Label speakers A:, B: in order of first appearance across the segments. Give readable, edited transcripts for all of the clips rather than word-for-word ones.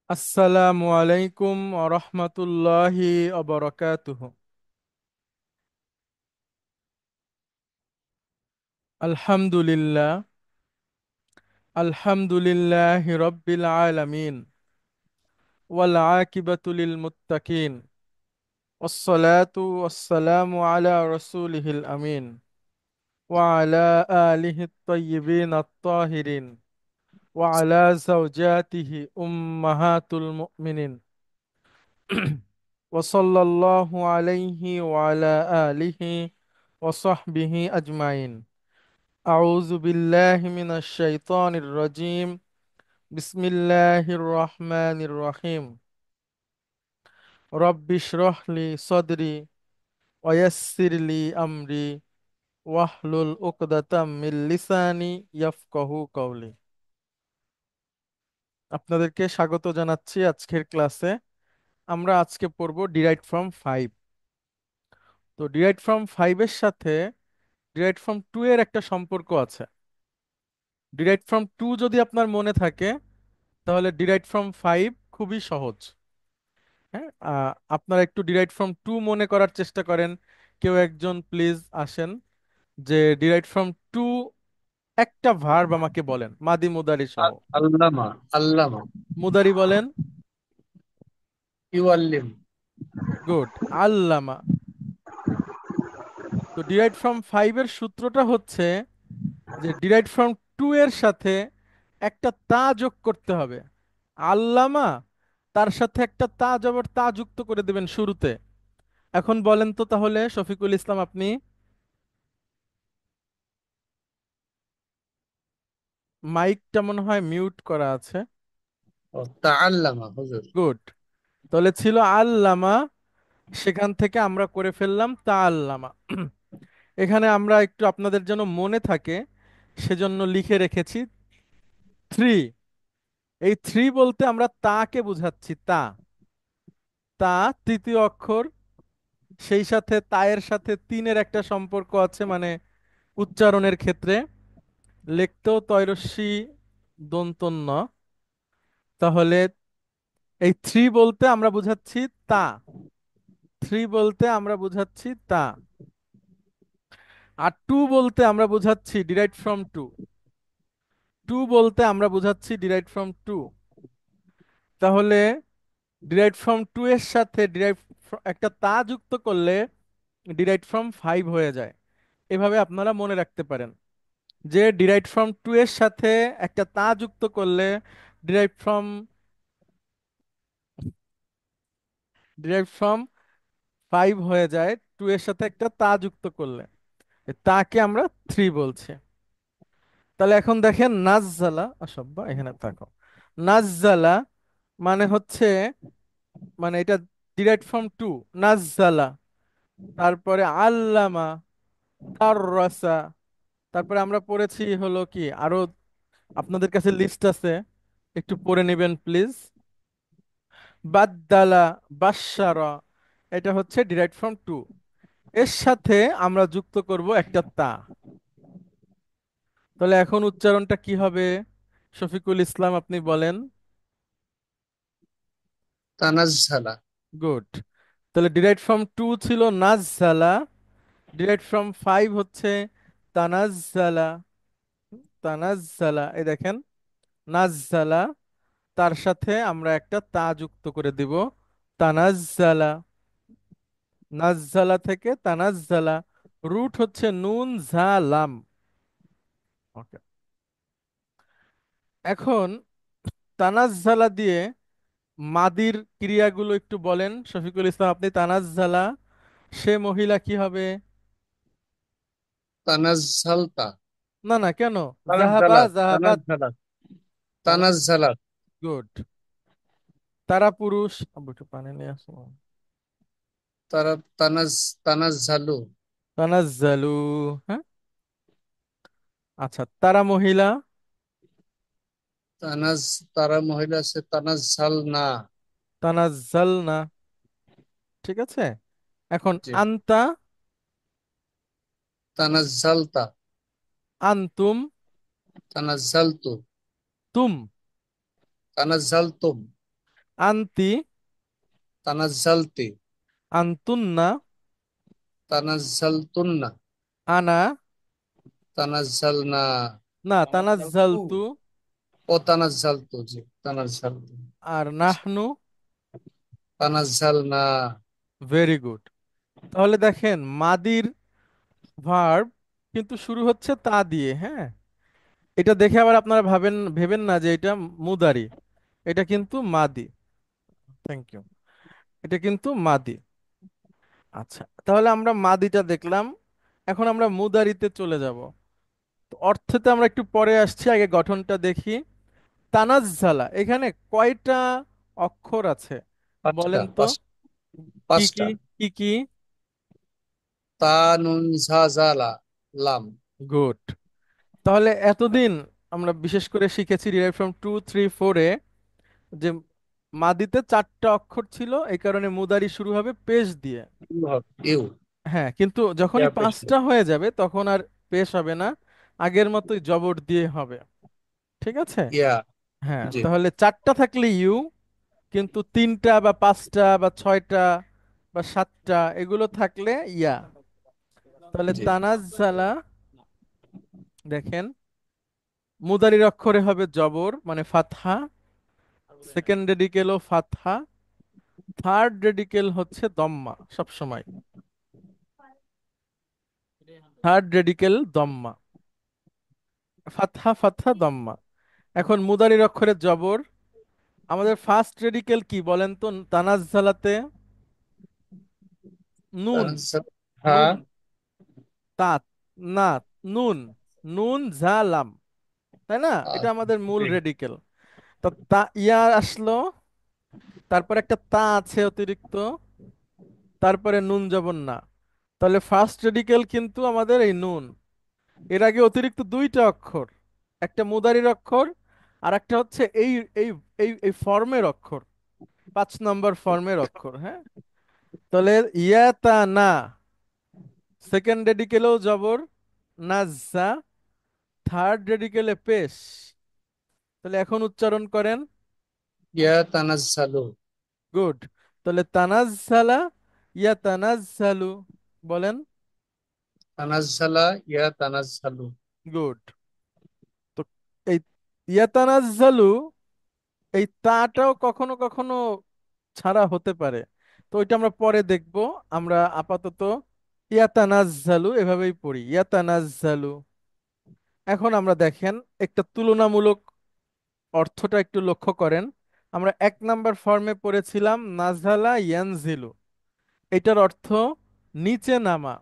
A: আসসালামু আলাইকুম রহমতুল্লাহি অবরকাতুহু। আলহামদুলিল্লাহ আলহামদুলিল্লাহি রব্বিল আলামিন ওয়াল আকিবাতু লিল মুত্তাকিন ওয়াসসালাতু ওয়াসসালামু আলা রাসূলিহিল আমিন ওয়া আলা আলিহিত তাইয়্যিবিন আত-তাহিরিন ওয়া আলা যাওজাতিহি উম্মাহাতুল মুমিনিন ওয়া সাল্লাল্লাহু আলাইহি ওয়া আলা আলিহি ওয়া সাহবিহি আজমাইন। أعوذ بالله من الشيطان الرجيم. بسم الله الرحمن الرحيم. رب اشرح لي صدري ويسر لي أمري واحلل عقدة من লিসানি ইয়াফকাহু কওলি। আপনাদেরকে স্বাগত জানাচ্ছি আজকের ক্লাসে। আমরা আজকে পড়ব ডিরাইভড ফ্রম ফাইভ। তো ডিরাইভড ফ্রম ফাইভের সাথে ডিরাইভড ফ্রম টু এর একটা সম্পর্ক আছে। ডিরাইভড ফ্রম টু যদি আপনার মনে থাকে তাহলে ডিরাইভড ফ্রম ফাইভ খুবই সহজ। হ্যাঁ, আপনারা একটু ডিরাইভড ফ্রম টু মনে করার চেষ্টা করেন। কেউ একজন প্লিজ আসেন, যে ডিরাইভড ফ্রম টু একটা ভার্ব আমাকে বলেন, মাদি মুদারি সহ।
B: আল্লামা আল্লামা
A: মুদারি বলেন।
B: ইউআল্লিম।
A: গুড। আল্লামা। তো ডিরাইভড ফ্রম ফাইভ এর সূত্রটা হচ্ছে যে ডিরাইভড ফ্রম টু এর সাথে একটা তা যোগ করতে হবে। আল্লামা, তার সাথে একটা তা জবর তা যুক্ত করে দেবেন শুরুতে। এখন বলেন তো তাহলে শফিকুল ইসলাম, আপনি। মাইকটা মনে হয় মিউট করা আছে।
B: ও তাআল্লামা হুজুর।
A: গুড। তাহলে ছিল আল্লামা, সেখান থেকে আমরা করে ফেললাম তা আল্লামা। এখানে আমরা একটু আপনাদের জন্য মনে থাকে সেজন্য লিখে রেখেছি থ্রি। এই থ্রি বলতে আমরা তাকে বুঝাচ্ছি। তা, তা তৃতীয় অক্ষর, সেই সাথে তায়ের সাথে তিনের একটা সম্পর্ক আছে, মানে উচ্চারণের ক্ষেত্রে লিখতেও তয়রস্যি দন্তন্য। তাহলে এই থ্রি বলতে আমরা বুঝাচ্ছি তা। থ্রি বলতে আমরা বুঝাচ্ছি তা। আর টু বলতে আমরা বুঝাচ্ছি ডিরাইভড ফ্রম টু। টু বলতে আমরা বুঝাচ্ছি ডিরাইভড ফ্রম টু। তাহলে ডিরাইভড ফ্রম টু এর সাথে একটা তা যুক্ত করলে ডিরাইভড ফ্রম ফাইভ হয়ে যায়। এভাবে আপনারা মনে রাখতে পারেন যে ডিরাইভড ফ্রম টু এর সাথে একটা তা যুক্ত করলে derived from derived from five হয়ে যায়, টু এর সাথে একটা তা যুক্ত করলে। তাকে আমরা থ্রি বলছি। তাহলে এখন দেখেন নাজ্জালা অসব্বা, এখানে থাকো। নাজ্জালা মানে হচ্ছে, মানে এটা ডিরাইভড ফ্রম টু। নাজ্জালা, তারপরে আল্লামা, দাররাসা, তারপরে আমরা পড়েছি হলো কি আরো, আপনাদের কাছে লিস্ট আছে, একটু পড়ে নেবেন প্লিজ। বাদ্দালা, বাশশারা, এটা হচ্ছে ডিরাইভড ফ্রম টু। এর সাথে আমরা যুক্ত করব একটা তা। তাহলে এখন উচ্চারণটা কি হবে? শফিকুল ইসলাম, আপনি বলেন।
B: তানাজ্জালা।
A: গুড। তাহলে ডিরাইভড ফ্রম টু ছিল নাজ্জালা, ডিরাইভড ফ্রম ফাইভ হচ্ছে তানাজ্জালা। তানাজ্জালা, এই দেখেন, নাজ্জালা, তার সাথে আমরা একটা তা যুক্ত করে দিব, তানাজ্জালা। নাজ্জালা থেকে তানাজ্জালা, রুট হচ্ছে নুন জালাম। ওকে। এখন তানাজ্জালা দিয়ে মাদির ক্রিয়াগুলো একটু বলেন শফিকুল ইসলাম, আপনি। তানাজ্জালা, সে মহিলা কি হবে?
B: তানাজ্জালতা।
A: না না, কেন? জাহাবা,
B: তানাজ্জালাত
A: জাহাবাত।
B: তানাজ্জালাত
A: তানা,
B: তানাজ্জালাত
A: গুড। তারা পুরুষ, আব্বু একটু পানি নিয়ে আসো।
B: তারা তানাজ্জালু।
A: তানাজ্জালু। হ্যাঁ, আচ্ছা। তারা মহিলা,
B: তানাজ তারা মহিলা আছে তানাজ্জালনা।
A: তানাজ্জালনা। ঠিক আছে। এখন
B: জি।
A: আনতা,
B: তানাজ্জালতা
A: আনতুম,
B: তানাজ্জালতু
A: তুম।
B: তানাজ্জালতুম
A: আন্তি,
B: তানাজ্জালতি,
A: আন্তুন্না,
B: তানাজ্জালতুন্না,
A: আনা,
B: তানাজ্জালনা,
A: না তানাজ্জালতু,
B: ও তানাজ্জালতু, জি তানাজ্জালতু,
A: আর নাহনু।
B: তানাজ্জালনা।
A: Very good. তাহলে দেখেন মাদির ভার্ব কিন্তু শুরু হচ্ছে তা দিয়ে, হ্যাঁ। এটা দেখে আবার আপনারা ভেবেন না যে এটা মুদারি, এটা কিন্তু মাদি। Thank you. এটা কিন্তু মাদি। আচ্ছা, তাহলে আমরা মাদিটা দেখলাম। এখন আমরা মুদারিতে চলে যাব। তো অর্থেতে আমরা একটু পরে আসছি, আগে গঠনটা দেখি। তানাজ্জালা এখানে কয়টা অক্ষর আছে
B: পাঁচটা,
A: বলেন তো? কি কি?
B: পাঁচটা।
A: কি কি?
B: তা নুন ঝা জা লা, লাম।
A: গুড। তাহলে এতদিন আমরা বিশেষ করে শিখেছি ডিরাইভ ফ্রম 2, 3, 4-এ যে মাদিতে চারটা অক্ষর ছিল, এই কারণে মুদারি শুরু হবে পেশ দিয়ে।
B: ইউ,
A: হ্যাঁ, কিন্তু যখনই
B: ইয়া পেশে,
A: পাঁচটা হয়ে যাবে তখন আর পেশ হবে না, আগের মতোই জবর দিয়ে হবে। ঠিক আছে।
B: ইয়া,
A: হ্যাঁ,
B: জি,
A: তাহলে চারটা থাকলে ইউ, কিন্তু তিনটা বা পাঁচটা বা ছয়টা বা সাতটা এগুলো থাকলে ইয়া। তাহলে
B: জি।
A: তানাজ্জালা, দেখেন মুদারির অক্ষরে হবে জবর মানে ফাতহা, সেকেন্ড রেডিকেলও ফাতহা, থার্ড রেডিকেল হচ্ছে দম্মা সব সময়। থার্ড রেডিকেল দম্মা, ফাতহা ফাতহা দম্মা। এখন মুদারির অক্ষরে জবর। আমাদের ফার্স্ট রেডিকেল কি বলেন তো তানাজ্জালাতে? নুন।
B: তানাজ্জাল, হ্যাঁ,
A: নুন, তাত, না, নুন, নুন জালাম, তাই না? এটা আমাদের মূল
B: জি।
A: রেডিকেল। তো তা ইয়া আসলো, তারপর একটা তা আছে অতিরিক্ত, তারপরে নুন জবর না। তাহলে ফার্স্ট রেডিকেল কিন্তু আমাদের এই নুন। এর আগে অতিরিক্ত দুইটা অক্ষর, একটা মুদারির অক্ষর আর একটা হচ্ছে এই এই এই ফর্মের অক্ষর, 5 নম্বর ফর্মের অক্ষর, হ্যাঁ। তাহলে ইয়া তা না, সেকেন্ড রেডিকেলেও জবর, নাজ্জা, থার্ড রেডিকেলে পেশ। তাহলে এখন উচ্চারণ করেন।
B: ইয়া তানাজ্জালু,
A: গুড। তাহলে তানাজ্জালা, ইয়া তানাজ্জালু, বলেন।
B: তানাজ্জালা, ইয়া তানাজ্জালু।
A: গুড। তো এই ইয়া তানাজ্জালু, এই তাটাও কখনো কখনো ছাড়া হতে পারে, তো ওইটা আমরা পরে দেখব। আমরা আপাতত ইয়াতানাজ্জালু এভাবেই পড়ি, ইয়াতানাজ্জালু। এখন আমরা দেখেন একটা তুলনামূলক অর্থটা একটু লক্ষ্য করেন। আমরা 1 নাম্বার ফর্মে পড়েছিলাম নাজালা ইয়ানজিলু, এটার অর্থ নিচে নামা।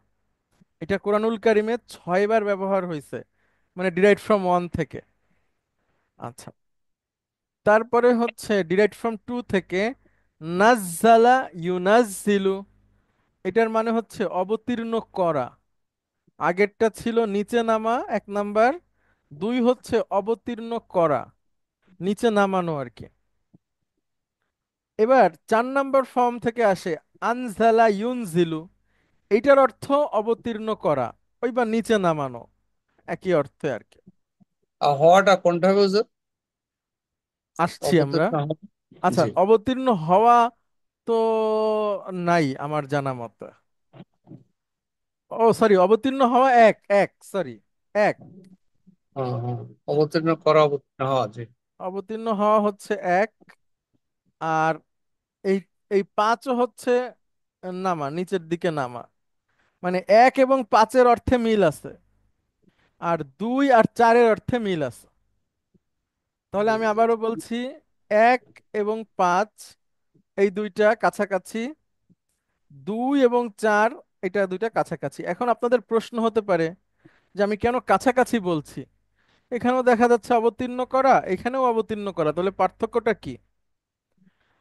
A: এটা কোরআনুল কারিমে 6 বার ব্যবহার হয়েছে, মানে ডিরাইভ ফ্রম 1 থেকে। আচ্ছা, তারপরে হচ্ছে ডিরাইভ ফ্রম 2 থেকে নাজ্জালা ইউনাজ্জিলু, এটার মানে হচ্ছে অবতীর্ণ করা। আগেরটা ছিল নিচে নামা 1 নাম্বার, 2 হচ্ছে অবতীর্ণ করা, নিচে নামানো আর কি। এবার 4 নাম্বার ফর্ম থেকে আসে আনজালা ইউনজিলু, এইটার অর্থ অবতীর্ণ করা, ওই বা নিচে নামানো, একই অর্থে আর কি।
B: আর হওয়াটা কোনটা হবে হুজুর?
A: আসছি আমরা।
B: অবতীর্ণ হওয়া।
A: আচ্ছা,
B: জি।
A: অবতীর্ণ হওয়া তো নাই আমার জানা মতে। ও সরি, অবতীর্ণ হওয়া এক, এক সরি, এক।
B: হ্যাঁ, হ্যাঁ। অবতীর্ণ করা, অবতীর্ণ হওয়া, জি।
A: অবতীর্ণ হওয়া হচ্ছে এক। আর এই এই পাঁচও হচ্ছে নামা, নিচের দিকে নামা। মানে 1 এবং 5-এর অর্থে মিল আছে, আর 2 আর 4-এর অর্থে মিল আছে। তাহলে আমি আবারও বলছি, 1 এবং 5 এই দুইটা কাছাকাছি, 2 এবং 4 এটা দুইটা কাছাকাছি। এখন আপনাদের প্রশ্ন হতে পারে যে আমি কেন কাছাকাছি বলছি? এখানেও দেখা যাচ্ছে অবতীর্ণ করা, এখানেও অবতীর্ণ করা, তাহলে পার্থক্যটা কি?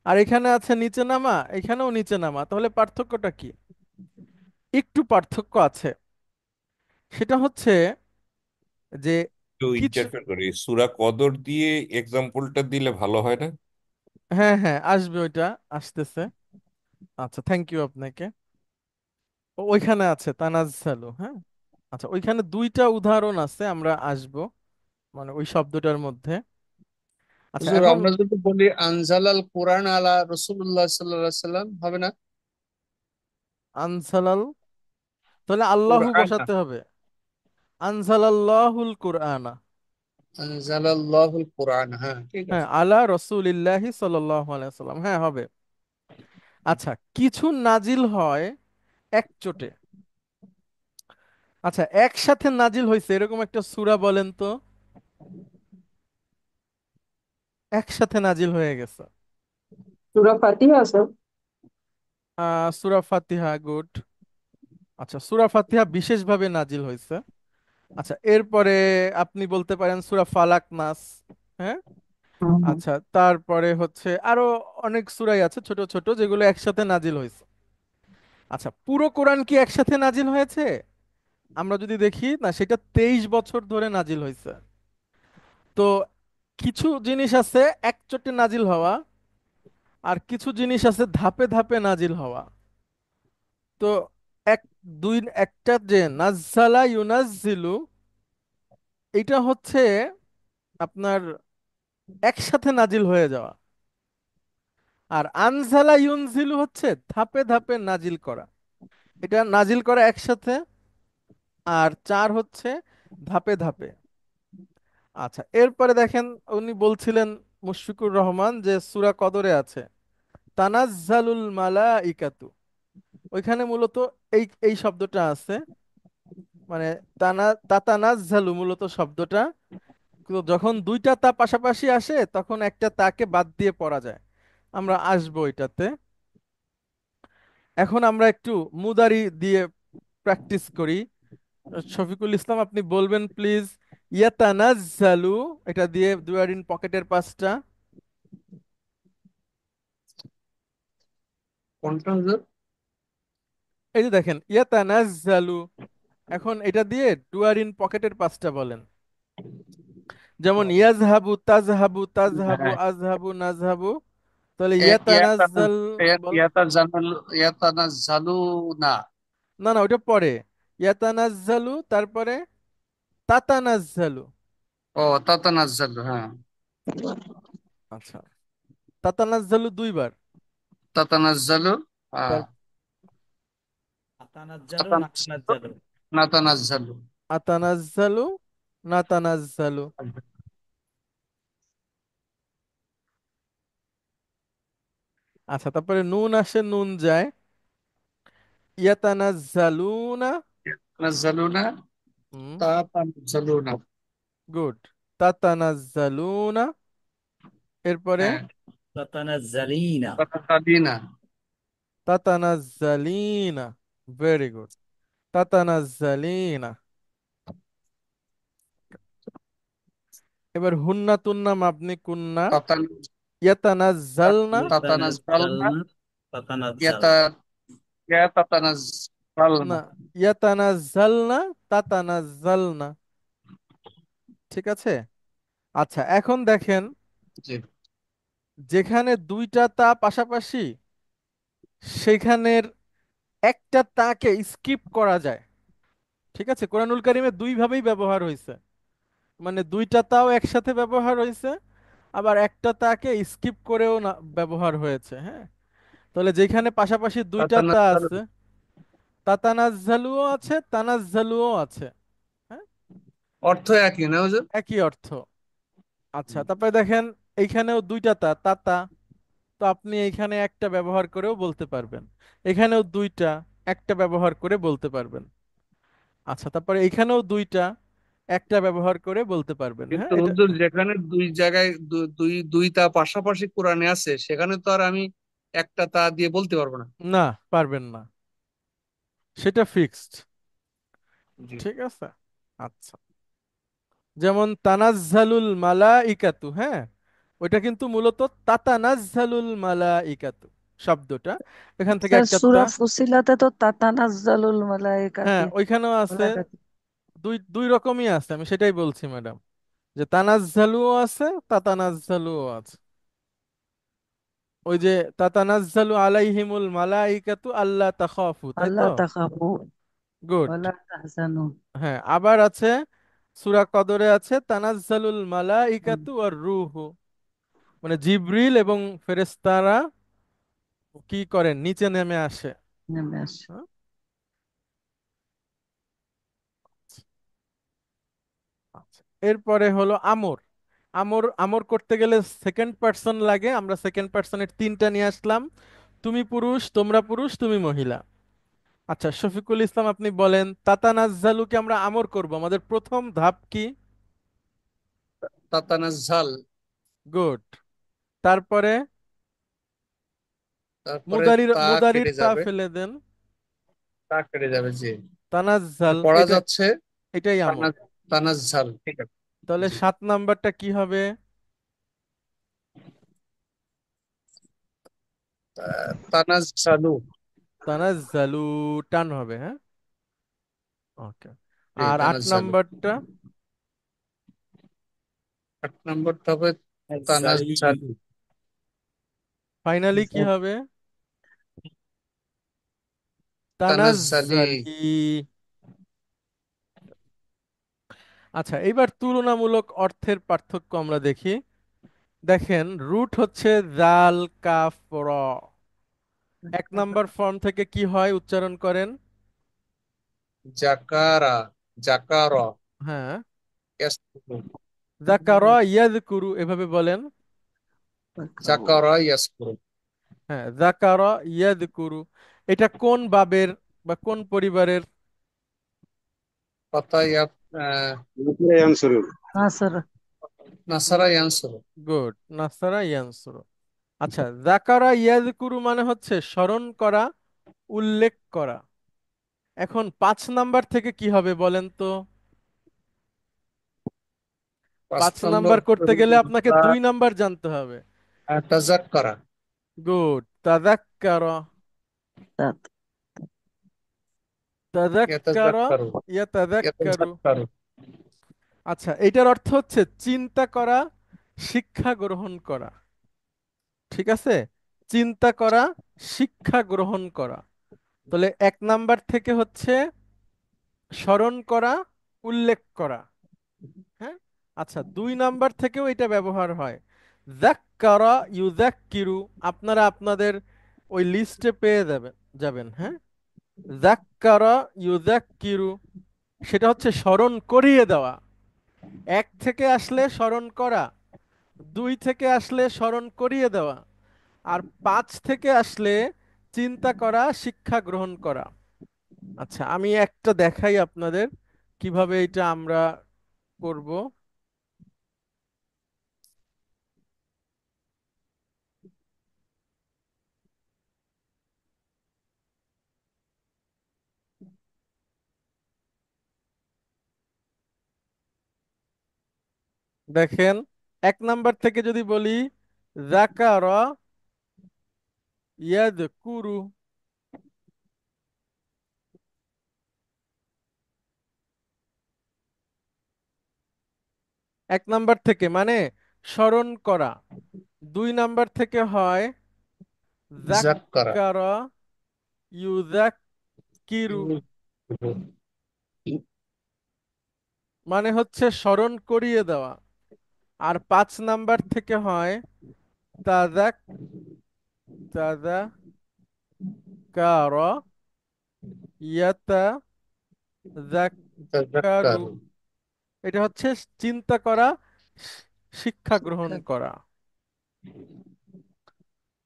A: আর এখানে আছে নিচে নামা, এখানেও নিচে নামা, তাহলে পার্থক্যটা কি? একটু পার্থক্য আছে। সেটা হচ্ছে যে
C: একটু
A: কিছু,
C: ইন্টারফেয়ার করি, সূরা কদর দিয়ে এক্সাম্পলটা দিলে ভালো হয় না?
A: হ্যাঁ হ্যাঁ আসবে ওইটা, আসতেছে। আচ্ছা, থ্যাংক ইউ আপনাকে। ওইখানে আছে তানাজ্জালু, হ্যাঁ। আচ্ছা, ওইখানে দুইটা উদাহরণ আছে, আমরা আসব মানে ওই শব্দটার মধ্যে। আচ্ছা
B: হুজুর
A: এখন
B: আমরা যদি বলি আনজালাল কোরআন আলা রাসূলুল্লাহ সাল্লাল্লাহু আলাইহি সাল্লাম হবে না?
A: আনসালাল, তাহলে আল্লাহু
B: কোরআন,
A: বসাতে হবে। আনসালাল্লাহুল কুরআনা।
B: আনজালাল্লাহুল কোরআন, হ্যাঁ ঠিক
A: হ্যাঁ,
B: আছে।
A: আলা রসুলিল্লাহি সাল্লাল্লাহু আলাইহি সাল্লাম, হ্যাঁ হবে। আচ্ছা, কিছু নাজিল হয় একচোটে। আচ্ছা, একসাথে নাজিল হয়েছে এরকম একটা সূরা বলেন তো, একসাথে নাজিল হয়ে গেছে।
D: সূরা ফাতিহা স্যার।
A: সূরা ফাতিহা, গুড। আচ্ছা, সূরা ফাতিহা বিশেষভাবে নাজিল হয়েছে। আচ্ছা, এরপরে আপনি বলতে পারেন সূরা ফালাক, নাস। হ্যাঁ।
D: হুম, হুম।
A: আচ্ছা, তারপরে হচ্ছে আরো অনেক সূরাই আছে ছোট ছোট যেগুলো একসাথে নাজিল হয়েছে। আচ্ছা, পুরো কোরআন কি একসাথে নাজিল হয়েছে? আমরা যদি দেখি না, সেটা 23 বছর ধরে নাজিল হয়েছে। তো কিছু জিনিস আছে একচোটে নাজিল হওয়া, আর কিছু জিনিস আছে ধাপে ধাপে নাজিল হওয়া। তো এক দুই একটা যে নাজ্জালা ইউনাজ্জিলু, এটা হচ্ছে আপনার একসাথে নাজিল হয়ে যাওয়া। আর আনজালা ইউনজিলু হচ্ছে ধাপে ধাপে নাজিল করা। এটা নাজিল করা একসাথে, আর চার হচ্ছে ধাপে ধাপে। আচ্ছা, এরপরে দেখেন, উনি বলছিলেন মুশফিকুর রহমান যে সূরা কদরে আছে তানাজ্জালুল মালাইকাতু। ওইখানে মূলত এই এই শব্দটা আছে, মানে তাতানাজ্জালু মূলত শব্দটা। তো যখন দুইটা তা পাশাপাশি আসে তখন একটা তাকে বাদ দিয়ে পড়া যায়। আমরা আসবো এটাতে। এখন আমরা একটু মুদারি দিয়ে প্র্যাকটিস করি। শফিকুল ইসলাম, আপনি বলবেন প্লিজ, ইয়াতানাজ্জালু, এটা দিয়ে দুয়ার ইন পকেটের পাঁচটা।
B: কোনটা হুজুর?
A: এই যে দেখেন ইয়াতানাজ্জালু, এখন এটা দিয়ে ডুয়ার ইন পকেটের পাঁচটা বলেন। যেমন ইয়াজহাবু, তাজহাবু, তাজহাবু,
B: হ্যাঁ,
A: আজহাবু, নাজহাবু। তাহলে
B: ইয়াতানা
A: ইয়াতানাজ্জাল বল।
B: ইয়াতাজানাল ইয়াতানাজ্জালুনা।
A: না না, ওটা পরে। ইয়াতানাজ্জালু, তারপরে তাতানাজ্জালু।
B: ও তাতানাজ্জালু, হ্যাঁ।
A: আচ্ছা, তাতানাজ্জালু দুইবার।
B: তাতানাজ্জালু, হ্যাঁ।
A: তার
E: আতানাজ্জালু
B: তাতানাজ্জালু,
E: নাতানাজ্জালু।
B: নাতানাজ্জালু।
A: আতানাজ্জালু, নাতানাজ্জালু। আচ্ছা, তারপরে নুন আসে, নুন যায়। ইয়াতানাজ্জালুনা।
B: নাজ্জালুনা,
A: হুম,
B: তাতানাজ্জালুনা।
A: গুড। তাতানাজ্জালুনা, এরপরে
B: হ্যাঁ,
E: তাতানাজ্জালিনা।
B: তাতাতাবিনা।
A: তাতানাজ্জালিনা, ভেরি গুড। তাতানাজ্জালিনা। এবার হুন্না তুন্না মাবনি কুন্না।
B: তাতান
A: ইয়াতানাজ্জালনা।
B: তাতানাজ্জালনা,
E: ইয়াতানাজ্জালনা তাতানাজ্জাল।
B: ইয়াতা ইয়াতাতানাজ্জালনা।
A: না, ইয়াতানাজ্জালনা, তাতানাজ্জালনা। ঠিক আছে। আচ্ছা, এখন দেখেন,
B: জি।
A: যেখানে দুইটা তা পাশাপাশি, সেখানের একটা তাকে স্কিপ করা যায়। ঠিক আছে, কোরআনুল কারিমে দুই ভাবেই ব্যবহার হয়েছে। মানে দুইটা তাও একসাথে ব্যবহার হয়েছে, আবার একটা তাকে স্কিপ করেও না ব্যবহার হয়েছে। হ্যাঁ, তাহলে যেখানে পাশাপাশি দুইটা তা
B: তাতানাজ্জালু
A: আছে, তাতানাজ্জালুও আছে, তানাজ্জালুও আছে। হ্যাঁ,
B: অর্থ একই না হুজুর?
A: একই অর্থ। আচ্ছা, তারপরে দেখেন এইখানেও দুইটা তা, তাতা। তো আপনি এইখানে একটা ব্যবহার করেও বলতে পারবেন, এখানেও দুইটা, একটা ব্যবহার করে বলতে পারবেন। আচ্ছা, তারপরে এইখানেও দুইটা, একটা ব্যবহার করে বলতে পারবেন। হ্যাঁ,
B: কিন্তু
A: এটা
B: হুজুর যেখানে দুই জায়গায় দুইটা পাশাপাশি কোরআনে আছে, সেখানে তো আর আমি একটা তা দিয়ে বলতে পারবো না।
A: না, পারবেন না, সেটা ফিক্সড।
B: জি।
A: ঠিক আছে। আচ্ছা, যেমন তানাজ্জালুল মালাইকাতু, হ্যাঁ, ওইটা কিন্তু মূলত তাতানাজ্জালুল মালাইকাতু শব্দটা, এখান থেকে
D: স্যার
A: একটা তা।
D: সূরা ফুসিলাতে তো তাতানাজ্জালুল
A: হ্যাঁ,
D: মালায়েকাতি
A: ওইখানেও আছে।
D: মালায়েকাতি।
A: দুই দুই রকমই আছে, আমি সেটাই বলছি ম্যাডাম, যে তানাজ্জালুও আছে, তাতানাজ্জালুও আছে। ওই যে তাতানাজ্জালু আলাইহিমুল মালাইকাতু আল্লাহ তাখাফু, তাই
D: আল্লাহ
A: তো?
D: তাখাফু
A: গুড।
D: ওয়ালা তাহজানু।
A: হ্যাঁ, আবার আছে সূরা কদরে আছে তানাজ্জালুল মালাইকাতু আর রূহু। মানে জিবরিল এবং ফেরেশতারা কি করেন, নিচে নেমে আসে।
D: নেমে আসে।
A: হ্যাঁ? আচ্ছা, এরপরে হলো আমর। আমর আমর করতে গেলে সেকেন্ড পার্সন লাগে, আমরা সেকেন্ড পার্সনের তিনটা নিয়ে আসলাম। তুমি পুরুষ, তোমরা পুরুষ, তুমি মহিলা। আচ্ছা, শফিকুল ইসলাম আপনি বলেন, তাতানাজ্জালুকে আমরা আমর করব, আমাদের প্রথম ধাপ কি?
B: তাতানাজ্জাল।
A: গুড। তারপরে
B: তারপরে
A: মুদারির
B: তা
A: মুদারির
B: কেটে
A: তা
B: যাবে।
A: ফেলে দেন।
B: তা কেটে যাবে, জি।
A: তানাজ্জাল,
B: পড়া
A: এটা
B: যাচ্ছে
A: এটাই আমর।
B: তানা- তানাজ্জাল, ঠিক আছে।
A: তাহলে
B: জি।
A: 7 নাম্বারটা কি হবে?
B: তানাজ্জালু।
A: তানাজ্জালু, টান হবে, হ্যাঁ। ওকে।
B: জি,
A: আর আট
B: তানাজ্জালু।
A: নাম্বারটা
B: 8 নম্বরটা হবে
E: জালিল।
B: তানাজ্জালু।
A: ফাইনালি কি হবে?
B: তানাজ্জালি।
A: তানাজ্জালি। আচ্ছা, এবার তুলনামূলক অর্থের পার্থক্য আমরা দেখি। দেখেন, রুট হচ্ছে জাল কাফ র। 1 নাম্বার ফর্ম থেকে কি হয় উচ্চারণ করেন?
B: জাকারা। জাকার।
A: হ্যাঁ, যাকার ইয়াজকুরু, এভাবে বলেন।
B: জাকার ইয়াসকুরু।
A: হ্যাঁ, যাকার ইয়াজকুরু। এটা কোন বাবের বা কোন পরিবারের?
B: পাতা আহ,
D: নাসর।
B: নাসারা ইয়ানসুরু।
A: গুড, নাসারা ইয়ানসুরু। আচ্ছা, যাকারা ইয়াজকুরু মানে হচ্ছে স্মরণ করা, উল্লেখ করা। এখন 5 নাম্বার থেকে কি হবে বলেন তো?
B: পাঁচ
A: 5 নাম্বার
B: নম্বর
A: করতে গেলে আপনাকে 2 নাম্বার জানতে হবে।
B: তাজাক্কারা।
A: গুড, তাযাক্কারা।
D: তাত।
A: তাযাক্কারা,
B: ইয়াতাজাক্কারু।
A: ইয়াতাযাক্কারু।
B: ইয়াতাজাক্কারু।
A: আচ্ছা, এটার অর্থ হচ্ছে চিন্তা করা, শিক্ষা গ্রহণ করা। ঠিক আছে, চিন্তা করা, শিক্ষা গ্রহণ করা। তাহলে 1 নাম্বার থেকে হচ্ছে স্মরণ করা, উল্লেখ করা। হ্যাঁ। আচ্ছা, 2 নাম্বার থেকেও এটা ব্যবহার হয়। যাক্কারা ইউযাক্কিরু, আপনারা আপনাদের ওই লিস্টে পেয়ে যাবেন যাবেন, হ্যাঁ। যাক্কারা ইউযাক্কিরু, সেটা হচ্ছে স্মরণ করিয়ে দেওয়া। 1 থেকে আসলে স্মরণ করা, 2 থেকে আসলে স্মরণ করিয়ে দেওয়া, আর 5 থেকে আসলে চিন্তা করা, শিক্ষা গ্রহণ করা। আচ্ছা, আমি একটা দেখাই আপনাদের কিভাবে এটা আমরা করব। দেখেন, 1 নাম্বার থেকে যদি বলি যাকারা ইয়াদকুরু, 1 নাম্বার থেকে মানে স্মরণ করা। 2 নাম্বার থেকে হয়
B: জাক্কারা।
A: যাক্কারা ইউযাক্কিরু, মানে হচ্ছে স্মরণ করিয়ে দেওয়া। আর 5 নাম্বার থেকে হয় তাযাক তাযাক্কারা ইয়াতাযাক্কারু,
B: তাজাক্কারু।
A: এটা হচ্ছে চিন্তা করা, শিক্ষা গ্রহণ
D: শিক্ষা।
A: করা।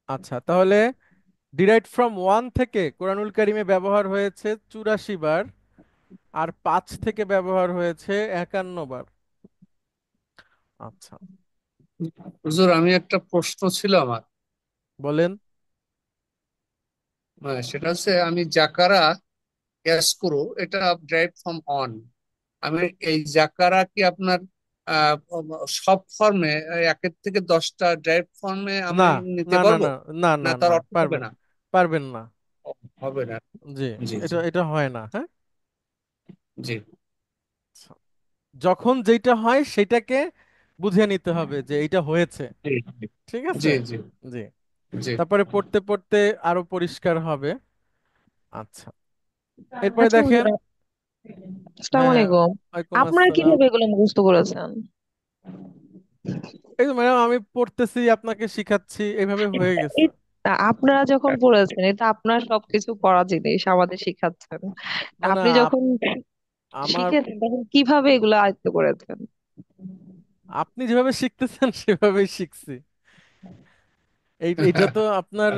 A: আচ্ছা, তাহলে ডিরাইভড ফ্রম 1 থেকে কোরআনুল কারিমে ব্যবহার হয়েছে 84 বার, আর 5 থেকে ব্যবহার হয়েছে 51 বার। আচ্ছা,
B: হুজুর, আমি একটা প্রশ্ন ছিল আমার।
A: বলেন।
B: সেটা হচ্ছে, আমি জাকারা ইয়াসকুরু, এটা ড্রাইভ ফ্রম অন। আমি এই জাকারা কি আপনার আহ সব ফর্মে, 1 থেকে 10টা ড্রাইভ ফর্মে
A: না,
B: আমি নিতে
A: না, না,
B: পারবো?
A: না, না,
B: না,
A: না,
B: তার
A: না,
B: অর্থ হবে
A: পারবেন,
B: না?
A: পারবেন না।
B: হবে না।
A: জি,
B: জি, জি,
A: এটা এটা হয় না, হ্যাঁ।
B: জি,
A: আচ্ছা, যখন যেটা হয় সেটাকে বুঝে নিতে হবে যে এটা হয়েছে।
B: জি,
A: ঠিক
B: জি,
A: আছে।
B: জি,
A: জি।
B: জি।
A: তারপরে পড়তে পড়তে আরো পরিষ্কার হবে। আচ্ছা, এরপরে
F: আচ্ছা
A: দেখেন।
F: হুজুর, আসসালামু
A: হ্যাঁ,
F: আলাইকুম।
A: ওয়ালাইকুম
F: আপনারা
A: আসসালাম।
F: কিভাবে এগুলো মুখস্থ করেছেন?
A: এই তো ম্যাডাম আমি পড়তেছি আপনাকে শিখাচ্ছি, এইভাবে হয়ে গেছে।
F: এই আপনারা যখন পড়েছেন, এটা আপনার সবকিছু পড়া জিনিস আমাদের শিখাচ্ছেন।
A: না না
F: আপনি যখন
A: আমার
F: শিখেছেন তখন কিভাবে এগুলো আয়ত্ত করেছেন?
A: আপনি যেভাবে শিখতেছেন সেভাবেই শিখছি। এইটা তো আপনার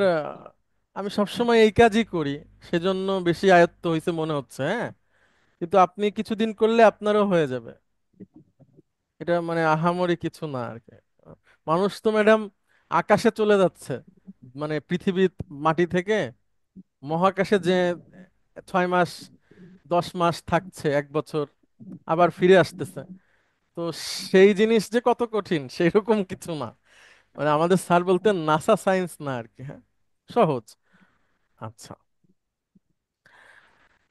A: আমি সবসময় এই কাজই করি, সেজন্য বেশি আয়ত্ত হয়েছে মনে হচ্ছে, হ্যাঁ। কিন্তু আপনি কিছুদিন করলে আপনারও হয়ে যাবে। এটা মানে আহামরি কিছু না আর কি। মানুষ তো ম্যাডাম আকাশে চলে যাচ্ছে, মানে পৃথিবী মাটি থেকে মহাকাশে যে 6 মাস 10 মাস থাকছে, 1 বছর, আবার ফিরে আসতেছে। তো সেই জিনিস যে কত কঠিন সেই রকম কিছু না। মানে আমাদের স্যার বলতেন নাসা সায়েন্স না আর কি, হ্যাঁ, সহজ। আচ্ছা,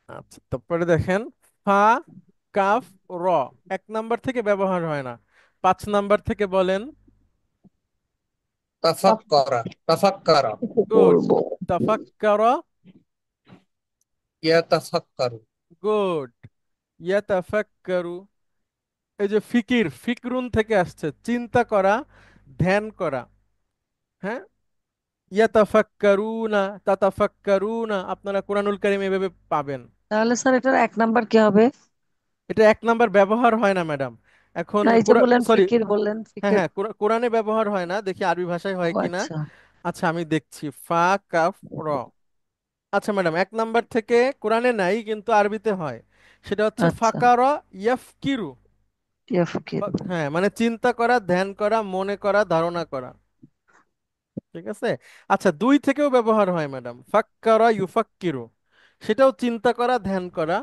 A: আচ্ছা তারপরে দেখেন, ফা, কাফ, র 1 নাম্বার থেকে ব্যবহার হয় না, 5 নাম্বার থেকে বলেন।
B: তাফাক্কারা, তাফাক্কারা,
A: গুড।
F: করবো।
A: তাফাক্কারা।
B: ইয়াতাফাক্কারু।
A: গুড। ইয়াতাফাক্কারু। এই যে ফিকির, ফিকরুন থেকে আসছে, চিন্তা করা, ধ্যান করা, হ্যাঁ। ইয়াতাফাক্কারুনা, তাতাফাক্কারুনা, আপনারা কোরআনুল কারীম এভাবে পাবেন।
D: তাহলে স্যার এটার 1 নাম্বার কি হবে?
A: এটা 1 নাম্বার ব্যবহার হয় না ম্যাডাম। এখন
D: না, এই যে বললেন
A: সরি,
D: ফিকির, বললেন
A: হ্যাঁ
D: ফিকির।
A: হ্যাঁ, কোরআনে ব্যবহার হয় না, দেখি আরবি ভাষায় হয়
D: ও
A: কিনা।
D: আচ্ছা।
A: আচ্ছা আমি দেখছি, ফা, কাফ, র। আচ্ছা ম্যাডাম, 1 নাম্বার থেকে কোরআনে নাই কিন্তু আরবিতে হয়, সেটা হচ্ছে
D: আচ্ছা,
A: ফাকারা ইয়াফকিরু।
D: ইয়া ফিকির।
A: হ্যাঁ, মানে চিন্তা করা, ধ্যান করা, মনে করা, ধারণা করা। ঠিক আছে। আচ্ছা, 2 থেকেও ব্যবহার হয় ম্যাডাম, ফাক্কারা ইউফাক্কিরু, সেটাও চিন্তা করা, ধ্যান করা।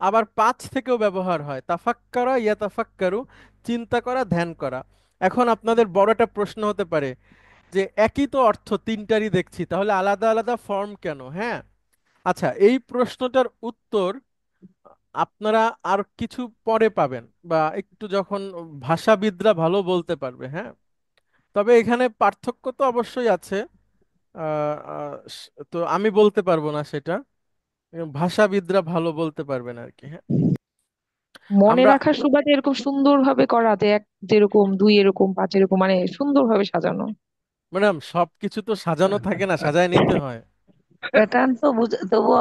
A: আবার 5 থেকেও ব্যবহার হয়, তাফাক্কারা ইয়াতাফাক্কারু, চিন্তা করা, ধ্যান করা। এখন আপনাদের বড় একটা প্রশ্ন হতে পারে যে একই তো অর্থ তিনটারই দেখছি, তাহলে আলাদা আলাদা ফর্ম কেন, হ্যাঁ। আচ্ছা, এই প্রশ্নটার উত্তর আপনারা আর কিছু পরে পাবেন, বা একটু যখন ভাষাবিদরা ভালো বলতে পারবে, হ্যাঁ। তবে এখানে পার্থক্য তো অবশ্যই আছে। তো আমি বলতে পারবো না সেটা, ভাষাবিদরা ভালো বলতে পারবেন আর কি, হ্যাঁ।
F: মনে
A: আমরা
F: রাখার সুবাদে এরকম সুন্দর ভাবে করা, যে এক যেরকম দুই এরকম পাঁচ এরকম, মানে সুন্দর ভাবে সাজানো।
A: ম্যাডাম সবকিছু তো সাজানো থাকে না, সাজায় নিতে হয়।
D: প্যাটার্ন তো তবুও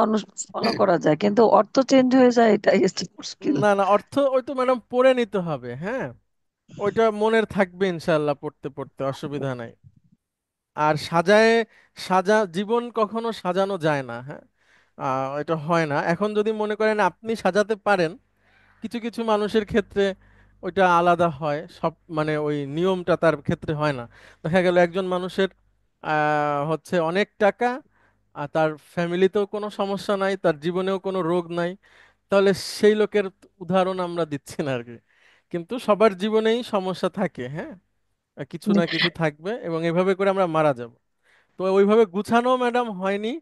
D: ফলো করা যায়, কিন্তু অর্থ চেঞ্জ হয়ে যায়, এটাই হচ্ছে মুশকিল।
A: না না, অর্থ ওই তো ম্যাডাম পড়ে নিতে হবে, হ্যাঁ। ওইটা মনের থাকবে ইনশাল্লাহ, পড়তে পড়তে অসুবিধা নাই। আর জীবন কখনো সাজানো যায় না, হ্যাঁ। এটা হয় না। এখন যদি মনে করেন আপনি সাজাতে পারেন, কিছু কিছু মানুষের ক্ষেত্রে ওইটা আলাদা হয়, সব মানে ওই নিয়মটা তার ক্ষেত্রে হয় না। দেখা গেল একজন মানুষের হচ্ছে অনেক টাকা, আর তার ফ্যামিলিতেও কোনো সমস্যা নাই, তার জীবনেও কোনো রোগ নাই, তাহলে সেই লোকের উদাহরণ আমরা দিচ্ছি না আর কি। কিন্তু সবার জীবনেই সমস্যা থাকে, হ্যাঁ। কিছু না কিছু থাকবে, এবং এভাবে করে আমরা মারা যাব। তো ওইভাবে গুছানো ম্যাডাম হয়নি।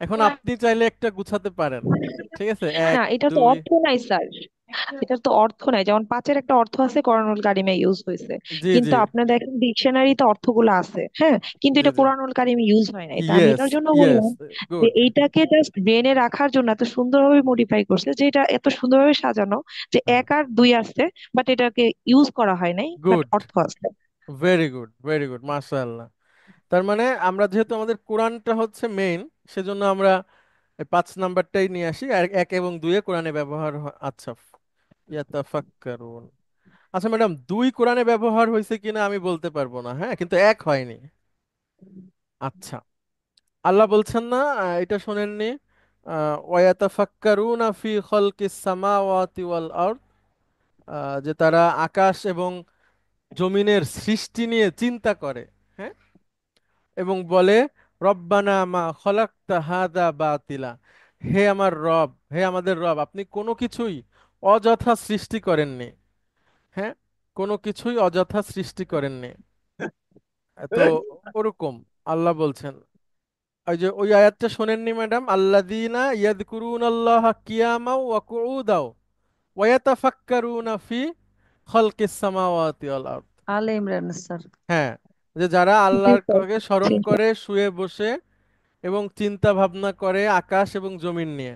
A: এখন আপনি চাইলে একটা গুছাতে পারেন। ঠিক আছে,
F: না,
A: এক,
F: এটা তো
A: দুই।
F: অর্থ নাই স্যার। এটার তো অর্থ নাই, যেমন পাঁচের একটা অর্থ আছে, কোরআনুল কারিমে ইউজ হয়েছে।
A: জি জি
F: কিন্তু আপনি দেখেন ডিকশনারিতে অর্থগুলো আছে, হ্যাঁ, কিন্তু
A: জি
F: এটা
A: জি।
F: কোরআনুল কারিমে ইউজ হয় নাই। তা আমি
A: ইয়েস
F: এটার জন্য
A: ইয়েস।
F: বললাম যে
A: গুড।
F: এইটাকে জাস্ট ব্রেনে রাখার জন্য এত সুন্দরভাবে মডিফাই করছে, যে এটা এত সুন্দরভাবে সাজানো যে এক আর দুই আসছে, বাট এটাকে ইউজ করা হয় নাই, বাট
A: গুড।
F: অর্থ আছে।
A: ভেরি গুড, ভেরি গুড, মাশাআল্লাহ। তার মানে আমরা যেহেতু আমাদের কোরআনটা হচ্ছে মেইন, সেজন্য আমরা এই 5 নাম্বারটাই নিয়ে আসি, আর 1 এবং 2-এ কোরআনে ব্যবহার আচ্ছা, ইয়াতাফাক্কারুন। আচ্ছা ম্যাডাম, 2 কোরআনে ব্যবহার হয়েছে কিনা আমি বলতে পারবো না, হ্যাঁ, কিন্তু 1 হয়নি। আচ্ছা, আল্লাহ বলছেন না, এটা শোনেননি, ওয়ায়াতাফাক্কারুনা ফি খালকিস সামাওয়াতি ওয়াল আরদ, যে তারা আকাশ এবং জমিনের সৃষ্টি নিয়ে চিন্তা করে, হ্যাঁ, এবং বলে রব্বানা মা খলাকতা হাদা বাতিলা, হে আমার রব, হে আমাদের রব, আপনি কোনো কিছুই অযথা সৃষ্টি করেননি, হ্যাঁ, কোনো কিছুই অযথা সৃষ্টি করেননি। তো ওরকম আল্লাহ বলছেন। ওই যে ওই আয়াতটা শোনেননি ম্যাডাম, আল্লাযীনা ইয়াযকুরুনাল্লাহা কিয়ামাও ওয়া কুউদাও ওয়া ইয়াতাফাক্কারুনা ফি খালকিস সামাওয়াতি ওয়াল আরদ।
D: আলে ইমরান স্যার।
A: হ্যাঁ, যে যারা
F: জি স্যার,
A: আল্লাহকে স্মরণ
F: জি স্যার।
A: করে শুয়ে বসে এবং চিন্তা ভাবনা করে আকাশ এবং জমিন নিয়ে।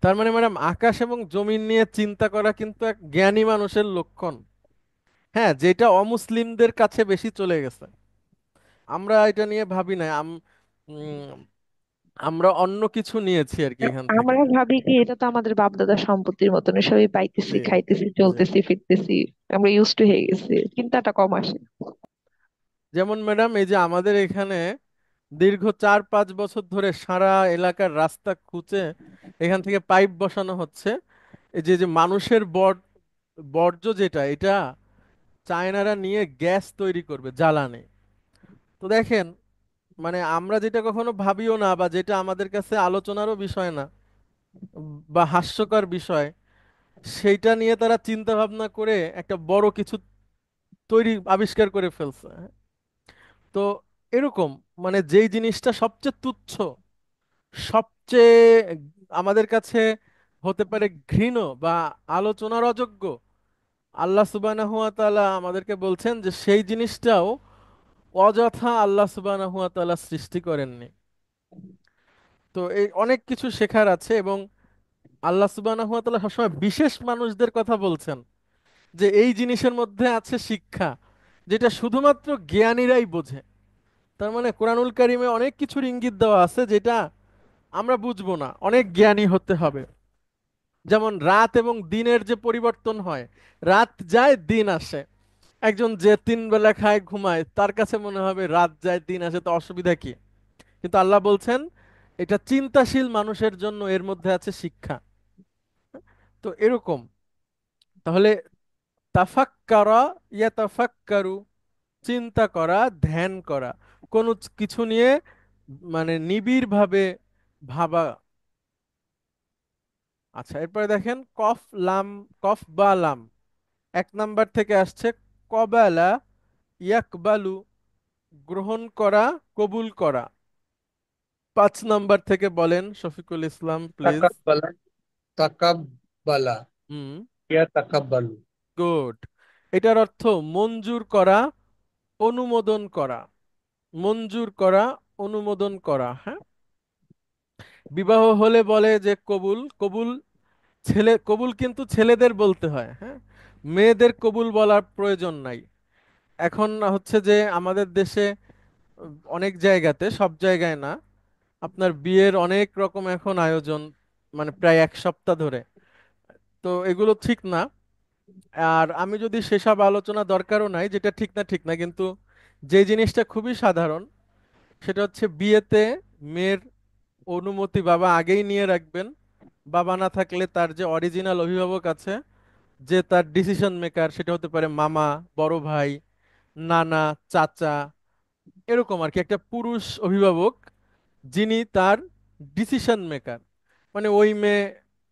A: তার মানে ম্যাডাম, আকাশ এবং জমিন নিয়ে চিন্তা করা কিন্তু এক জ্ঞানী মানুষের লক্ষণ। হ্যাঁ, যেটা অমুসলিমদের কাছে বেশি চলে গেছে, আমরা এটা নিয়ে ভাবি না। উম, আমরা অন্য কিছু নিয়েছি আর কি এখান থেকে।
F: আমরা ভাবি কি এটা তো আমাদের বাপ দাদার সম্পত্তির মতন, সবই পাইতেছি,
A: জি,
F: খাইতেছি,
A: জি।
F: চলতেছি, ফিরতেছি, আমরা ইউজ টু হয়ে গেছি, চিন্তাটা কম আসে।
A: যেমন ম্যাডাম, এই যে আমাদের এখানে দীর্ঘ 4-5 বছর ধরে সারা এলাকার রাস্তা খুঁজে এখান থেকে পাইপ বসানো হচ্ছে। এই যে যে মানুষের বর্জ্য যেটা, এটা চায়নারা নিয়ে গ্যাস তৈরি করবে, জ্বালানি। তো দেখেন, মানে আমরা যেটা কখনো ভাবিও না, বা যেটা আমাদের কাছে আলোচনারও বিষয় না, বা হাস্যকর বিষয়, সেইটা নিয়ে তারা চিন্তা ভাবনা করে একটা বড় কিছু আবিষ্কার করে ফেলছে। তো এরকম, মানে যেই জিনিসটা সবচেয়ে তুচ্ছ, সবচেয়ে আমাদের কাছে হতে পারে ঘৃণ বা আলোচনার অযোগ্য, আল্লাহ সুবহানাহু ওয়া তাআলা আমাদেরকে বলছেন যে সেই জিনিসটাও অযথা আল্লাহ সুবহানাহু ওয়া তাআলা সৃষ্টি করেননি। তো এই অনেক কিছু শেখার আছে, এবং আল্লাহ সুবহানাহু ওয়া তাআলা সবসময় বিশেষ মানুষদের কথা বলছেন যে এই জিনিসের মধ্যে আছে শিক্ষা, যেটা শুধুমাত্র জ্ঞানীরাই বোঝে। তার মানে কোরআনুল কারিমে অনেক কিছুর ইঙ্গিত দেওয়া আছে যেটা আমরা বুঝবো না, অনেক জ্ঞানী হতে হবে। যেমন রাত এবং দিনের যে পরিবর্তন হয়, রাত যায় দিন আসে। একজন যে 3 বেলা খায় ঘুমায়, তার কাছে মনে হবে রাত যায় দিন আসে, তো অসুবিধা কি? কিন্তু আল্লাহ বলছেন এটা চিন্তাশীল মানুষের জন্য এর মধ্যে আছে শিক্ষা। তো এরকম, তাহলে তাফাক্কারা ইয়াতাফাক্কারু, চিন্তা করা, ধ্যান করা, কোনো কিছু নিয়ে মানে নিবিড় ভাবে ভাবা। আচ্ছা, এরপরে দেখেন কফ লাম, কফ বা লাম 1 নাম্বার থেকে আসছে। কবালা ইয়াকবালু, গ্রহণ করা, কবুল করা। 5 নাম্বার থেকে বলেন শফিকুল ইসলাম প্লিজ।
B: তাকাব্বালা, তাকাব্বালা,
A: হুম,
B: ইয়া তাকাব্বালু।
A: গুড। এটার অর্থ মঞ্জুর করা, অনুমোদন করা। মঞ্জুর করা, অনুমোদন করা, হ্যাঁ। বিবাহ হলে বলে যে কবুল কবুল, কবুল কিন্তু ছেলেদের বলতে হয়, হ্যাঁ। মেয়েদের কবুল বলার প্রয়োজন নাই। এখন হচ্ছে যে আমাদের দেশে অনেক জায়গাতে, সব জায়গায় না, আপনার বিয়ের অনেক রকম এখন আয়োজন, মানে প্রায় 1 সপ্তাহ ধরে। তো এগুলো ঠিক না। আর আমি যদি সেসব আলোচনা দরকারও নাই, যেটা ঠিক না ঠিক না, কিন্তু যে জিনিসটা খুবই সাধারণ, সেটা হচ্ছে বিয়েতে মেয়ের অনুমতি বাবা আগেই নিয়ে রাখবেন। বাবা না থাকলে তার যে অরিজিনাল অভিভাবক আছে, যে তার ডিসিশন মেকার, সেটা হতে পারে মামা, বড় ভাই, নানা, চাচা, এরকম আর কি, একটা পুরুষ অভিভাবক যিনি তার ডিসিশন মেকার। মানে ওই মেয়ে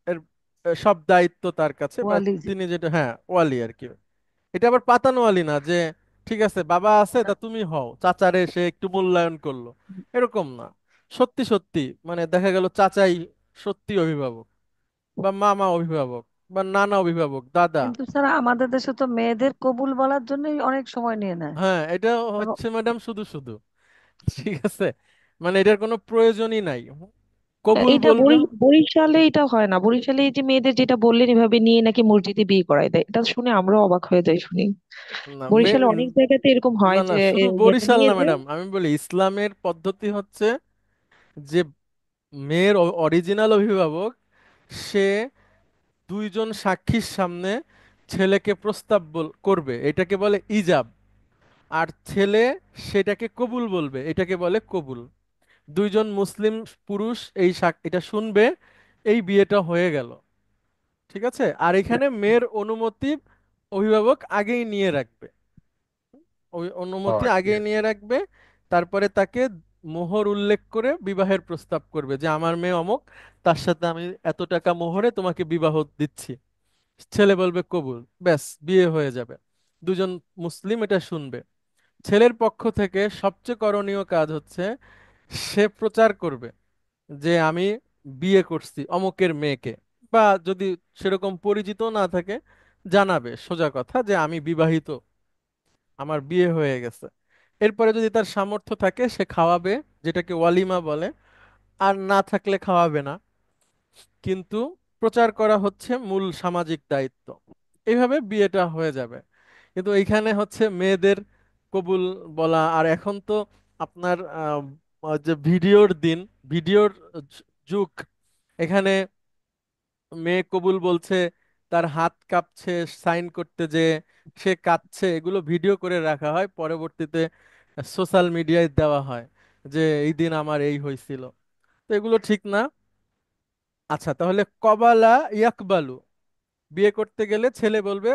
A: এর সব দায়িত্ব তার কাছে, বা
D: ওয়ালিজি।
A: তিনি যেটা, হ্যাঁ, ওয়ালি আর কি। এটা আবার পাতানো ওয়ালি না যে ঠিক আছে বাবা আছে তা তুমি হও, চাচারে সে একটু মূল্যায়ন করলো, এরকম না। সত্যি সত্যি মানে দেখা গেল চাচাই সত্যি অভিভাবক, বা মামা অভিভাবক, বা নানা অভিভাবক, দাদা।
D: কিন্তু স্যার আমাদের দেশে তো মেয়েদের কবুল বলার জন্যই অনেক সময় নিয়ে নেয়।
A: হ্যাঁ, এটা
D: মানে
A: হচ্ছে ম্যাডাম শুধু শুধু, ঠিক আছে, মানে এটার কোনো প্রয়োজনই নাই। কবুল
F: এটা
A: বলবে।
F: বরিশালে এটা হয় না, বরিশালে এই যে মেয়েদের যেটা বললেন এভাবে নিয়ে নাকি মসজিদে বিয়ে করায় দেয়, এটা শুনে আমরাও অবাক হয়ে যাই শুনি।
A: না
F: বরিশালে অনেক জায়গাতে এরকম হয়
A: না না,
F: যে
A: শুধু
F: ইয়াতে
A: বরিশাল
F: নিয়ে
A: না
F: যায়।
A: ম্যাডাম, আমি বলি ইসলামের পদ্ধতি হচ্ছে যে মেয়ের অরিজিনাল অভিভাবক সে 2 জন সাক্ষীর সামনে ছেলেকে প্রস্তাব করবে, এটাকে বলে ইজাব। আর ছেলে সেটাকে কবুল বলবে, এটাকে বলে কবুল। 2 জন মুসলিম পুরুষ এটা শুনবে, এই বিয়েটা হয়ে গেল। ঠিক আছে, আর এখানে মেয়ের অনুমতি অভিভাবক আগেই নিয়ে রাখবে, ওই
B: ও
A: অনুমতি
B: ঠিক
A: আগেই
B: আছে।
A: নিয়ে রাখবে। তারপরে তাকে মোহর উল্লেখ করে বিবাহের প্রস্তাব করবে যে আমার মেয়ে অমুক, তার সাথে আমি এত টাকা মোহরে তোমাকে বিবাহ দিচ্ছি। ছেলে বলবে কবুল, ব্যাস বিয়ে হয়ে যাবে। 2 জন মুসলিম এটা শুনবে। ছেলের পক্ষ থেকে সবচেয়ে করণীয় কাজ হচ্ছে সে প্রচার করবে যে আমি বিয়ে করছি অমুকের মেয়েকে, বা যদি সেরকম পরিচিত না থাকে জানাবে সোজা কথা যে আমি বিবাহিত, আমার বিয়ে হয়ে গেছে। এরপরে যদি তার সামর্থ্য থাকে সে খাওয়াবে, যেটাকে ওয়ালিমা বলে। আর না থাকলে খাওয়াবে না, কিন্তু প্রচার করা হচ্ছে মূল সামাজিক দায়িত্ব। এইভাবে বিয়েটা হয়ে যাবে। কিন্তু এইখানে হচ্ছে মেয়েদের কবুল বলা। আর এখন তো আপনার যে ভিডিওর দিন, ভিডিওর যুগ, এখানে মেয়ে কবুল বলছে, তার হাত কাঁপছে সাইন করতে, যে সে কাঁদছে, এগুলো ভিডিও করে রাখা হয়, পরবর্তীতে সোশ্যাল মিডিয়ায় দেওয়া হয় যে এই দিন আমার এই হয়েছিল। তো এগুলো ঠিক না। আচ্ছা, তাহলে কবালা ইয়াকবালু, বিয়ে করতে গেলে ছেলে বলবে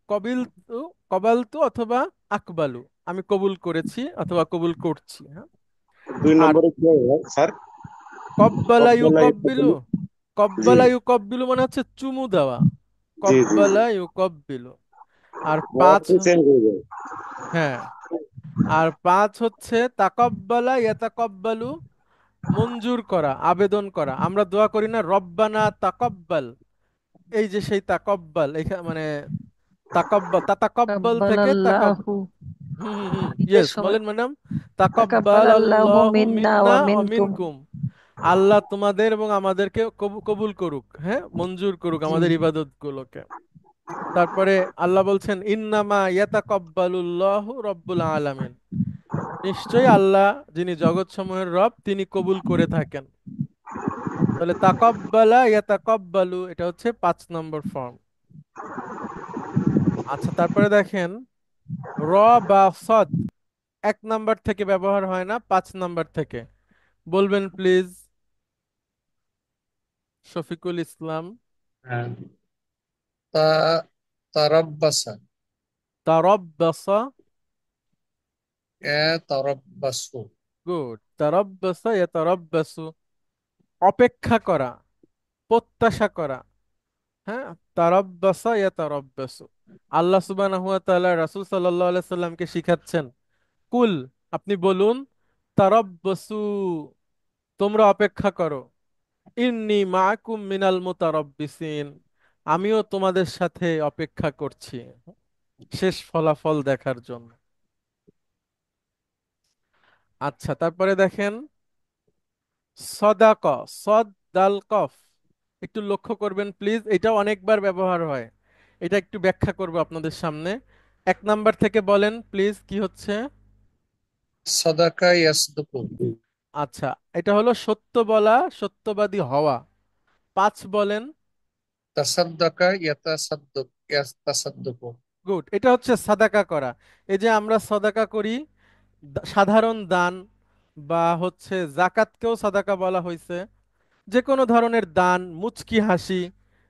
A: কবিল তু, কবাল তু অথবা আকবালু, আমি কবুল করেছি অথবা কবুল করছি। হ্যাঁ।
G: দুই
A: আর
G: নম্বরে কি হবে স্যার?
A: কব্বালা
G: কব্বলা
A: ইউকব্বিলু,
G: ইউকাব্বিলু। জি
A: কব্বালা ইউকব্বিলু মানে হচ্ছে চুমু দেওয়া,
G: জি জি জি।
A: কব্বালা ইউকব্বিলু। আর পাঁচ,
G: অর্থ চেঞ্জ হয়ে যায়।
A: হ্যাঁ, আর পাঁচ হচ্ছে তাকব্বালা ইয়াতাকব্বালু, মঞ্জুর করা, আবেদন করা। আমরা দোয়া করি না রব্বানা তাকব্বাল, এই যে সেই তাকব্বাল, এখানে মানে তাকাব্বাল, তাতাকাব্বাল থেকে তাকাব,
D: তাকাব্বালাল্লাহু,
A: হুম হুম হুম,
D: ঈদের
A: ইয়েস,
D: সময়
A: বলেন ম্যাডাম। তাকাব্বাল
D: তাকাব্বালাল্লাহু
A: আল্লাহু
D: মিন্না
A: মিন্না
D: ওয়া
A: ওয়া
D: মিনকুম।
A: মিনকুম, আল্লাহ তোমাদের এবং আমাদেরকে কবুল করুক, হ্যাঁ, মঞ্জুর করুক
D: জি।
A: আমাদের ইবাদত গুলোকে। তারপরে আল্লাহ বলছেন ইন্নামা ইয়াতাকাব্বালুল্লাহু রব্বুল আলামিন, নিশ্চয়ই আল্লাহ যিনি জগৎসমূহের রব তিনি কবুল করে থাকেন। তাহলে তাকাব্বালা ইয়াতাকাব্বালু, এটা হচ্ছে 5 নম্বর ফর্ম। আচ্ছা, তারপরে দেখেন র বা সদ 1 নাম্বার থেকে ব্যবহার হয় না, 5 নাম্বার থেকে। বলবেন প্লিজ, শফিকুল ইসলাম।
B: হ্যাঁ, তা তারাব্বাসা,
A: তারাব্বাসা,
B: এ তারাব্বাসু।
A: গুড, তারাব্বাসা ইয়াতারাব্বাসু, অপেক্ষা করা, প্রত্যাশা করা। হ্যাঁ, তারাব্বাসা ইয়াতারাব্বাসু। আল্লাহ সুবহানাহু ওয়া তাআলা রাসূল সাল্লাল্লাহু আলাইহি সাল্লামকে শিখাচ্ছেন, কুল, আপনি বলুন, তারাব্বাসু, তোমরা অপেক্ষা করো, ইন্নী মাআকুম মিনাল মুতারাব্বিসিন, আমিও তোমাদের সাথে অপেক্ষা করছি শেষ ফলাফল দেখার জন্য। আচ্ছা, তারপরে দেখেন সদাক, সদ দাল কফ, একটু লক্ষ্য করবেন প্লিজ, এটা অনেকবার ব্যবহার হয়, এটা একটু ব্যাখ্যা করব আপনাদের সামনে। 1 নাম্বার থেকে বলেন প্লিজ, কি হচ্ছে?
B: সাদাকা ইয়াসদুকু,
A: আচ্ছা, এটা হলো সত্য বলা, সত্যবাদী হওয়া। 5 বলেন।
B: তাসাদ্দাকা ইয়াতাসাদ্দাকু।
A: গুড, এটা হচ্ছে সাদাকা করা। এই যে আমরা সাদাকা করি, সাধারণ দান, বা হচ্ছে জাকাতকেও সাদাকা বলা হয়েছে, যে কোনো ধরনের দান, মুচকি হাসি,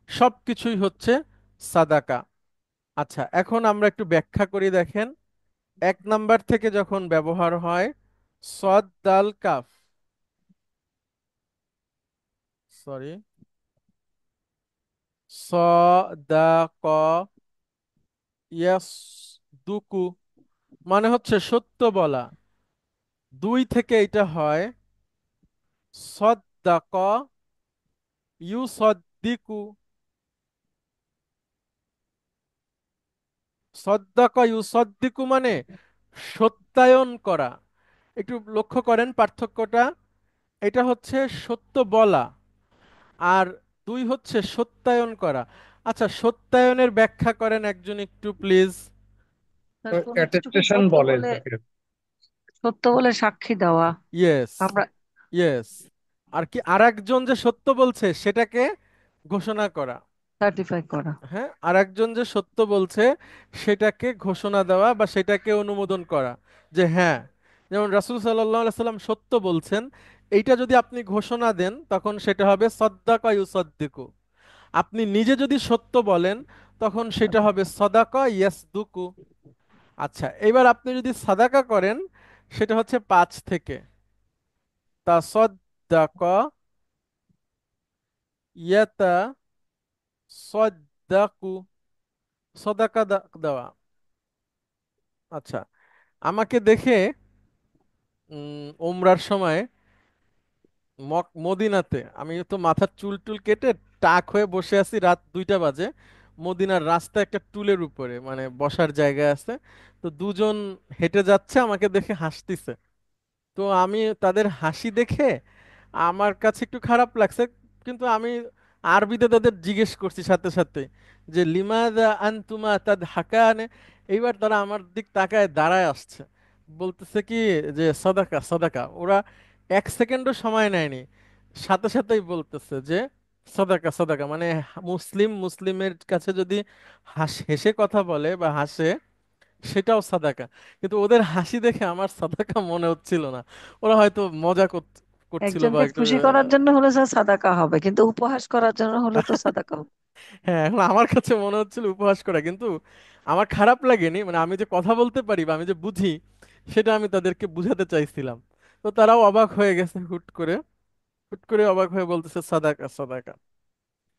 A: সব কিছুই হচ্ছে সাদাকা। আচ্ছা, এখন আমরা একটু ব্যাখ্যা করি, দেখেন। 1 নাম্বার থেকে যখন ব্যবহার হয়, সদ দাল কাফ, সরি, সদাক ইয়াসদুকু, মানে হচ্ছে সত্য বলা। 2 থেকে এটা হয় সদ্দাক ইউসদ্দিকু, সদ্দাক ইউসদ্দিকু মানে সত্যায়ন করা। একটু লক্ষ্য করেন পার্থক্যটা, এটা হচ্ছে সত্য বলা, আর 2 হচ্ছে সত্যায়ন করা। আচ্ছা, সত্যায়নের ব্যাখ্যা করেন একজন একটু প্লিজ।
D: তার কোনো কিছুকে
B: অ্যাটেস্টেশন বলে এটাকে।
D: সত্য বলে সাক্ষী দেওয়া।
A: ইয়েস,
D: আমরা
A: ইয়েস। আর কি, আর একজন যে সত্য বলছে সেটাকে ঘোষণা করা।
D: সার্টিফাই করা।
A: হ্যাঁ, আর একজন যে সত্য বলছে সেটাকে ঘোষণা দেওয়া বা সেটাকে অনুমোদন করা, যে হ্যাঁ, যেমন রাসূল সাল্লাল্লাহু আলাইহি সাল্লাম সত্য বলছেন, এইটা যদি আপনি ঘোষণা দেন তখন সেটা হবে সদ্দাকা ইউসাদ্দিকু। আপনি নিজে যদি সত্য বলেন তখন সেটা হবে সদাকা ইয়াসদুকু। আচ্ছা, এবার আপনি যদি সাদাকা করেন সেটা হচ্ছে 5 থেকে, তাসাদ্দাকা ইয়াতাসাদ্দাকু, সদাকা দেওয়া। আচ্ছা, আমাকে দেখে ওমরার সময় মদিনাতে, আমি তো মাথার চুল টুল কেটে টাক হয়ে বসে আছি, রাত 2টা বাজে, মদিনার রাস্তা একটা টুলের উপরে, মানে বসার জায়গা আছে, তো দুজন হেঁটে যাচ্ছে, আমাকে দেখে হাসতিছে। তো আমি তাদের হাসি দেখে আমার কাছে একটু খারাপ লাগছে, কিন্তু আমি আরবিতে তাদের জিজ্ঞেস করছি সাথে সাথে, যে লিমাযা আনতুমা তাদহাকান, এইবার তারা আমার দিক তাকায় দাঁড়ায় আসছে, বলতেছে কি যে সাদাকা সাদাকা। ওরা 1 সেকেন্ডও সময় নেয়নি, সাথে সাথেই বলতেছে যে সাদাকা সাদাকা। মানে মুসলিম মুসলিমের কাছে যদি হেসে কথা বলে বা হাসে, সেটাও সাদাকা। কিন্তু ওদের হাসি দেখে আমার সাদাকা মনে হচ্ছিল না। ওরা হয়তো মজা করছিল বা
D: একজনকে
A: একটু
D: খুশি করার জন্য হলে স্যার সাদাকা হবে, কিন্তু উপহাস করার জন্য হলে তো সাদাকা হবে।
A: হ্যাঁ, এখন আমার কাছে মনে হচ্ছিল উপহাস করা, কিন্তু আমার খারাপ লাগেনি। মানে আমি যে কথা বলতে পারি বা আমি যে বুঝি, সেটা আমি তাদেরকে বুঝাতে চাইছিলাম। তো তারাও অবাক হয়ে গেছে, হুট করে হুট করে অবাক হয়ে বলতেছে সাদাকা সাদাকা।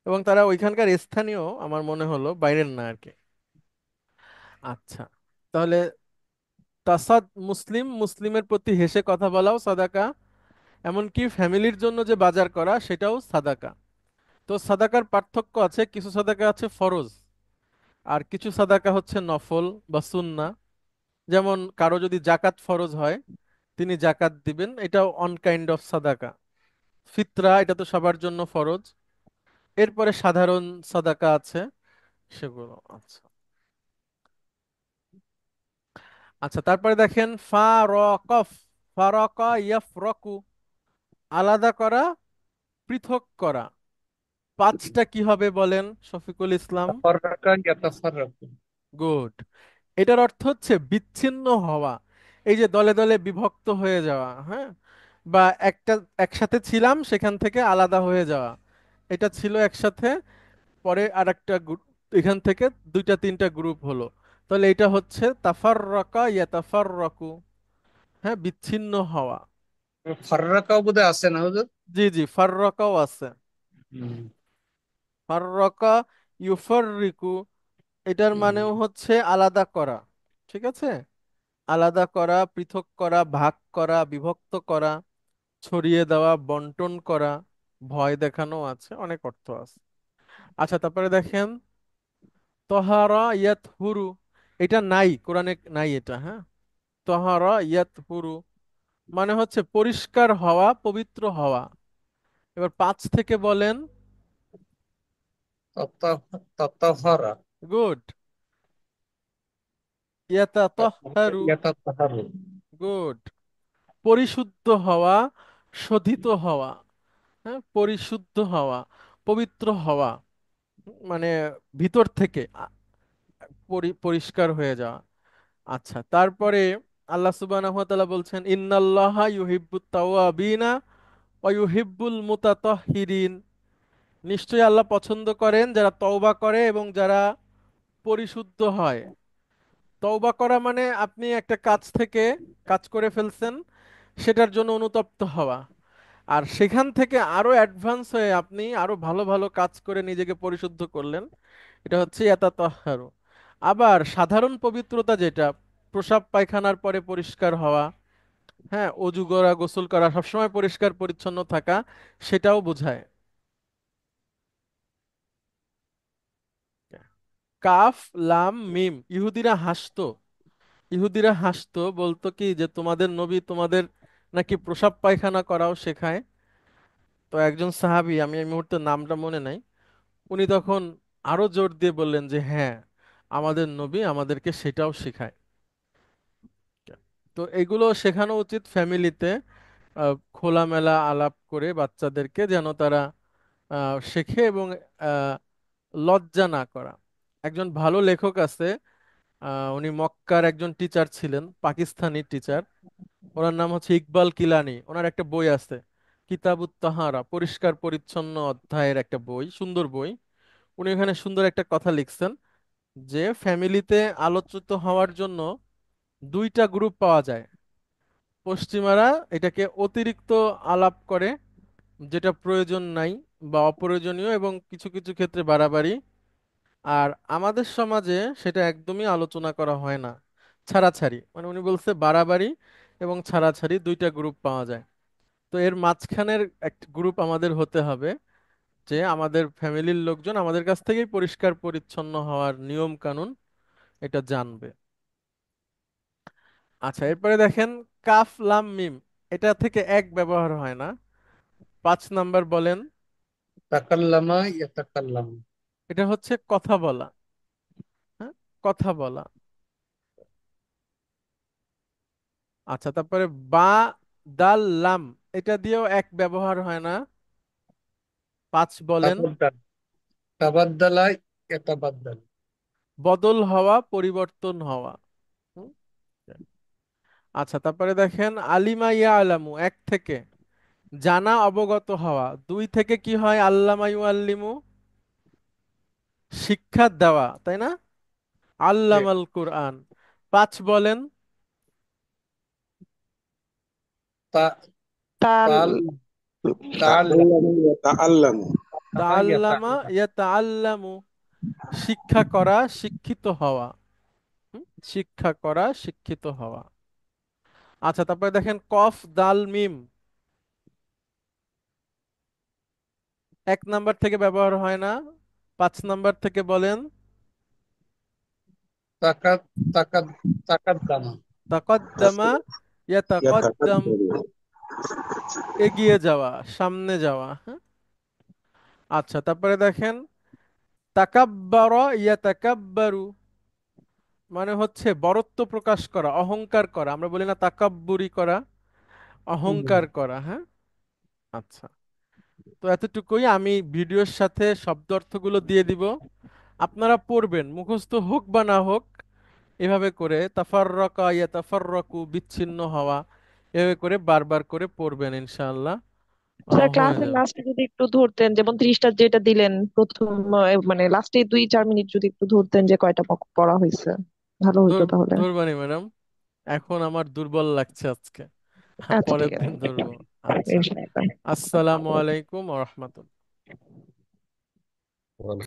A: এবং তারা ওইখানকার স্থানীয়, আমার মনে হলো বাইরের না আর কি। আচ্ছা, তাহলে তাসাদ মুসলিম, মুসলিমের প্রতি হেসে কথা বলাও সাদাকা। এমনকি ফ্যামিলির জন্য যে বাজার করা, সেটাও সাদাকা। তো সাদাকার পার্থক্য আছে, কিছু সাদাকা আছে ফরজ, আর কিছু সাদাকা হচ্ছে নফল বা সুন্না। যেমন কারো যদি জাকাত ফরজ হয়, তিনি জাকাত দিবেন, এটাও অন কাইন্ড অফ সাদাকা। ফিতরা, এটা তো সবার জন্য ফরজ। এরপরে সাধারণ সাদাকা আছে, সেগুলো। আচ্ছা আচ্ছা, তারপরে দেখেন ফারকফ, ফারাকা ইয়াফরাকু, আলাদা করা, পৃথক করা। পাঁচটা কি হবে বলেন শফিকুল ইসলাম?
B: তাফাররাকা ইয়াতাফাররাকু।
A: গুড। এটার অর্থ হচ্ছে বিচ্ছিন্ন হওয়া। এই যে দলে দলে বিভক্ত হয়ে যাওয়া, হ্যাঁ, বা একটা একসাথে ছিলাম সেখান থেকে আলাদা হয়ে যাওয়া। এটা ছিল একসাথে, পরে আর একটা এখান থেকে দুইটা তিনটা গ্রুপ হলো। তাহলে এটা হচ্ছে তাফাররাকা ইয়াতাফাররাকু, হ্যাঁ, বিচ্ছিন্ন হওয়া।
B: ফাররাকাও বোধহয় আছে না হুজুর?
A: জি জি, ফাররাকাও আছে।
B: হুম,
A: ফাররাকা ইউফাররিকু, এটার
B: হুম।
A: মানেও হচ্ছে আলাদা করা। ঠিক আছে, আলাদা করা, পৃথক করা, ভাগ করা, বিভক্ত করা, ছড়িয়ে দেওয়া, বন্টন করা, ভয় দেখানো, আছে অনেক অর্থ আছে। আচ্ছা, তারপরে দেখেন তহারা ইয়াত হুরু, এটা নাই, কোরআনে নাই এটা, হ্যাঁ। তহারা ইয়াত হুরু মানে হচ্ছে পরিষ্কার হওয়া, পবিত্র হওয়া। এবার পাঁচ থেকে বলেন।
B: তাতাহারা।
A: গুড। ইয়াতা তহহারু,
B: ইয়াতাতাহারু।
A: গুড। পরিশুদ্ধ হওয়া, শোধিত হওয়া, হ্যাঁ, পরিশুদ্ধ হওয়া, পবিত্র হওয়া, মানে ভিতর থেকে পরিষ্কার হয়ে যাওয়া। আচ্ছা, তারপরে আল্লাহ সুবহানাহু ওয়া তাআলা বলছেন ইন্নাল্লাহা ইউহিব্বুত তাওয়াবিনা ওয়া ইউহিব্বুল মুতাতাহহিরিন। নিশ্চয়ই আল্লাহ পছন্দ করেন যারা তওবা করে এবং যারা পরিশুদ্ধ হয়। তওবা করা মানে আপনি একটা কাজ থেকে কাজ করে ফেলছেন, সেটার জন্য অনুতপ্ত হওয়া, আর সেখান থেকে আরো অ্যাডভান্স হয়ে আপনি আরো ভালো ভালো কাজ করে নিজেকে পরিশুদ্ধ করলেন, এটা হচ্ছে ইয়াতাতাহহারু। আবার সাধারণ পবিত্রতা যেটা, প্রসাব পায়খানার পরে পরিষ্কার হওয়া, হ্যাঁ, অজু করা, গোসল করা, সবসময় পরিষ্কার পরিচ্ছন্ন থাকা, সেটাও বোঝায়। কাফ লাম মিম, ইহুদিরা হাসতো। ইহুদিরা হাসতো, বলতো কি যে তোমাদের নবী তোমাদের নাকি প্রসাব পায়খানা করাও শেখায়। তো একজন সাহাবী, আমি এই মুহূর্তে নামটা মনে নাই, উনি তখন আরো জোর দিয়ে বললেন যে হ্যাঁ, আমাদের নবী আমাদেরকে সেটাও শেখায়। তো এগুলো শেখানো উচিত ফ্যামিলিতে, খোলামেলা আলাপ করে বাচ্চাদেরকে, যেন তারা শেখে এবং আহ, লজ্জা না করা। একজন ভালো লেখক আছে, উনি মক্কার একজন টিচার ছিলেন, পাকিস্তানি টিচার। ওনার নাম হচ্ছে ইকবাল কিলানি। ওনার একটা বই আছে, কিতাবুত তাহারা, পরিষ্কার পরিচ্ছন্ন অধ্যায়ের একটা বই, সুন্দর বই। উনি এখানে সুন্দর একটা কথা লিখছেন যে ফ্যামিলিতে আলোচিত হওয়ার জন্য দুইটা গ্রুপ পাওয়া যায়। পশ্চিমারা এটাকে অতিরিক্ত আলাপ করে, যেটা প্রয়োজন নাই বা অপ্রয়োজনীয়, এবং কিছু কিছু ক্ষেত্রে বাড়াবাড়ি। আর আমাদের সমাজে সেটা একদমই আলোচনা করা হয় না, ছাড়াছাড়ি। মানে উনি বলছে বাড়াবাড়ি এবং ছাড়াছাড়ি দুইটা গ্রুপ পাওয়া যায়। তো এর মাঝখানের একটা গ্রুপ আমাদের হতে হবে, যে আমাদের ফ্যামিলির লোকজন আমাদের কাছ থেকেই পরিষ্কার পরিচ্ছন্ন হওয়ার নিয়ম কানুন এটা জানবে। আচ্ছা, এরপরে দেখেন কাফ লাম মিম, এটা থেকে এক ব্যবহার হয় না। 5 নাম্বার বলেন।
B: তাকাল্লামা ইয়াতাকাল্লাম।
A: এটা হচ্ছে কথা বলা, হ্যাঁ, কথা বলা। আচ্ছা, তারপরে বা দাল লাম, এটা দিয়েও এক ব্যবহার হয় না। পাঁচ বলেন।
B: তাবাদ্দাল, তাবাদ্দালা, ইয়াতাবাদ্দাল।
A: বদল হওয়া, পরিবর্তন হওয়া। হুম? আচ্ছা, তারপরে দেখেন আলিমা ইয়া আলামু, এক থেকে জানা অবগত হওয়া। দুই থেকে কি হয়? আল্লামা ইউআল্লিমু, শিক্ষা দেওয়া, তাই না?
B: জি।
A: আল্লামাল কুরআন। পাঁচ বলেন।
B: তা
F: তাল
B: তাল তাআল্লাম,
G: তাআল্লামু ওয়া তাআল্লামু।
A: তাআল্লামা
B: ইয়াতাআল্লাম।
A: ইয়াতাআল্লামু, শিক্ষা করা, শিক্ষিত হওয়া। হুম? শিক্ষা করা, শিক্ষিত হওয়া। আচ্ছা, তারপরে দেখেন কফ দাল মিম, এক নাম্বার থেকে ব্যবহার হয় না। পাঁচ নাম্বার থেকে বলেন।
B: তাকাদ তাকাদ তাকাদ্দামা।
A: তাকদ্দামা ইয়াতাকদ্দাম,
G: ইয়াতাকাদ্দামু।
A: এগিয়ে যাওয়া, সামনে যাওয়া। হ্যাঁ? আচ্ছা, তারপরে দেখেন তাকাব্বারা ইয়াতাকাব্বারু, মানে হচ্ছে বরত্ব প্রকাশ করা, অহংকার করা। আমরা বলি না তাকাব্বুরি করা,
B: হুম।
A: অহংকার করা। হ্যাঁ। আচ্ছা, তো এতটুকুই। আমি ভিডিওর সাথে শব্দ অর্থগুলো দিয়ে দিব, আপনারা পড়বেন, মুখস্থ হোক বা না হোক। এভাবে করে তাফাররাকা ইয়াতাফাররাকু, বিচ্ছিন্ন হওয়া, এভাবে করে বারবার করে পড়বেন, ইনশাআল্লাহ
F: স্যার
A: হয়ে
F: ক্লাসের
A: যাবে।
F: লাস্টে যদি একটু ধরতেন, যেমন 30টা যেটা দিলেন প্রথম, মানে লাস্টে 2-4 মিনিট যদি একটু ধরতেন যে কয়টা পড়া হয়েছে, ভালো হইতো তাহলে।
A: ধরবানি ম্যাডাম, এখন আমার দুর্বল লাগছে আজকে,
F: আচ্ছা
A: পরের
F: ঠিক
A: দিন
F: আছে,
A: ধরবো। আচ্ছা,
F: ইনশাআল্লাহ।
A: আসসালামু আলাইকুম ওয়া রাহমাতুল্লাহ।